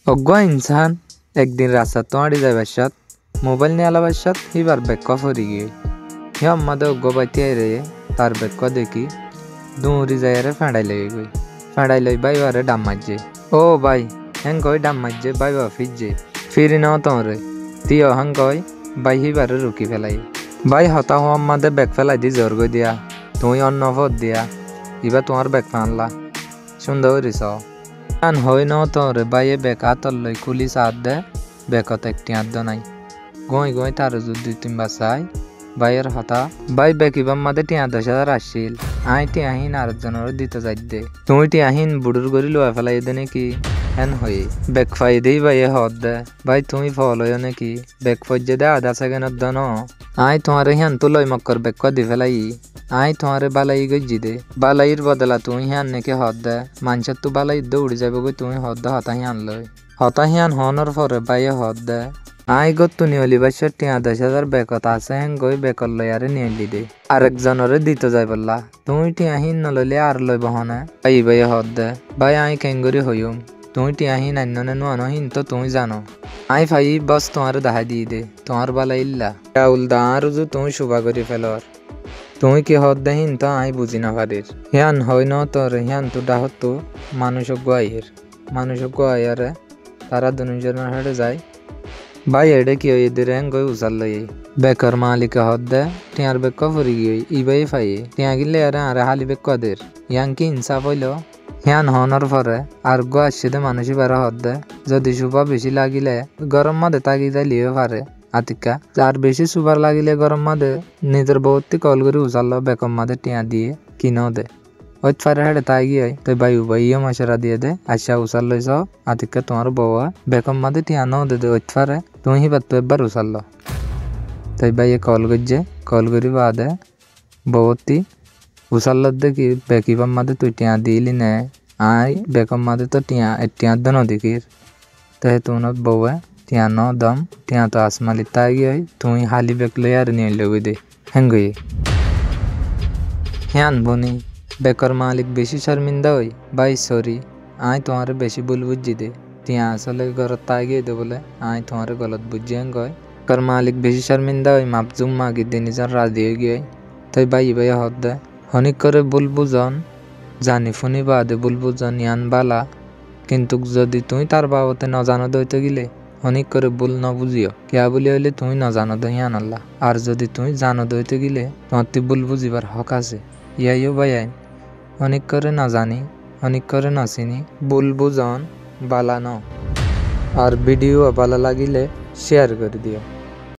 অজ্ঞ ইনসান একদিন রাস্তা তোয়াড়ি যাইবার সাথ মোবাইল নিয়ে আলাবার সাথ হিবার বেক্ক ফরি গিয়ে হে আমাদের অজ্ঞ বাইতে রে তার বেক্ক দেখি দৌড়ি যাই রে ফেঁড়াই লেগে গই ফেঁড়াই লই বাই বারে ডাম মারছে ও ভাই হ্যাং কই ডাম মারছে বাই বা ফিরছে ফিরি নাও তোরে তিও হাং কই বাই হিবারে রুকি ফেলাই বাই হতা হো আমাদের বেক ফেলাই দি জোর গই দিয়া তুই অন্য ফত দিয়া ইবা তোমার বেক ফানলা সুন্দর হইছ আন হই ন তোরে বাইয়ে বেক হাতর লই খুলি সাত দে বেকত একটি আদ্য নাই গই গই তার যদি তুমি বাসাই বাইয়ের হতা বাই বেকিবাম মাদে টিয়া 10,000 আসছিল আই টিয়াহীন আরেকজনের দিতে যাই দে তুই টিয়াহীন বুড়ুর গড়ি লোয়া ফেলাই দে নাকি হেন হই বেক ফাই দেই বাইয়ে হদ দে ভাই তুমি ফল হইও নাকি বেক ফজ্জে দে আধা সেকেন্ডত দ ন আই তোমারে হিয়ান তো লই মক্কর বেক দি ফেলাই আই তোমারে বালাই গজ্জি দে বালাইর বদলা তুই হিয়ান নাকি হদ দে মানুষের তো বালাই দৌড়ি যাবে গই তুমি হদ দে হতা হিয়ান লই হতা হিয়ান হনর পরে বাইয়ে হদ দে আই গত্তু নিয়লি বাইশর টিয়া 10,000 বেকত আছে হেন গই বেকর লই আরে নিয়লি দে আরেকজনরে দিতে যাই বললা তুই টিয়াহীন নলইলে আর লই বহনে বাই বাইয়ে হদ দে বাই আই কেঙ্গরি হইম তুই টিয়াহীন আন্যনে নুয়ানহীন তো তুই জানো আই ফাই বস তোমার দাহাই দিয়ে দে তোমার বালা ইল্লা রাউল দা আর তুই শুভা করি ফেলর তুই কি হদ দেহিন তো আই বুঝি না পারির হিয়ান হই ন তোর হিয়ান তো ডাহত তো মানুষ গোয়াইয়ারে তারা দুজনের হেঁটে যায় ভাই এডে কি হই এদের হ্যাং গই উসাল লই বেকর মালিক হদ দে টিয়ার বেক ফরি গই ইবাই ফাই টিয়া গিলে আরে হালি বেক দের ইয়াং কি ইনসাফ হইল হিয়ান হনর পরে আর গো আসছে দে মানুষই বেড়া হদ দে যদি সুপা বেশি লাগিলে গরম মাদে তাগি যাই লিয়ে পারে আতিকা আর বেশি সুপার লাগিলে গরম মাদে নিজের বউতি কল করে উচাল বেকম মাদে টিয়া দিয়ে কিনো দে ওই ফারে হেঁটে তাই গিয়ে তুই বাই উবাইও মশারা দিয়ে দে আসা উচাল লইছ আতিকা তোমার বউয়া বেকম মাদে টিয়া ন দে ওই ফারে তুই হি বাত একবার উচাল তাই বাইয়ে কল করছে কল করি বাদে বউতি উচাল দেখি বেকিবাম মাদে তুই টিয়া দিলি নে আই বেকম মাদে তো টিয়া দ নদিকির তাই তুনত বউয়ে টিয়া ন দম টিয়া তো আসমালি তাই গিয়ে তুই হালি বেক লই আর নিয়ে লই দে হেঙ্গই হিয়ান বনি বেকর মালিক বেশি শর্মিন্দা হই ভাই সরি আই তোমার বেশি ভুল বুঝি দে টিয়া আসলে ঘর তাই গিয়ে দে বলে আই তোমার গলত বুঝি হেঙ্গই বেকর মালিক বেশি শর্মিন্দা হই মাপজুম মাগি দে নিজের রাজি হয়ে গিয়ে তাই ভাই হদ দে হনিক করে ভুল বুঝন জানি ফুনি বাদে ভুল বুঝন ইয়ান বালা কিন্তু যদি তুই তার বাবতে ন জানো দইতে গিলে অনেক করে ভুল ন বুঝিও কিয়া বলি হইলে তুই ন জানো দই আল্লাহ আর যদি তুই জানো দইতে গিলে তোমার তুই ভুল বুঝিবার হক আছে ইয়াইও ভাই আইন অনেক করে না জানি অনেক করে না চিনি ভুল বুঝন বালা ন আর ভিডিও ভালো লাগিলে শেয়ার করে দিও।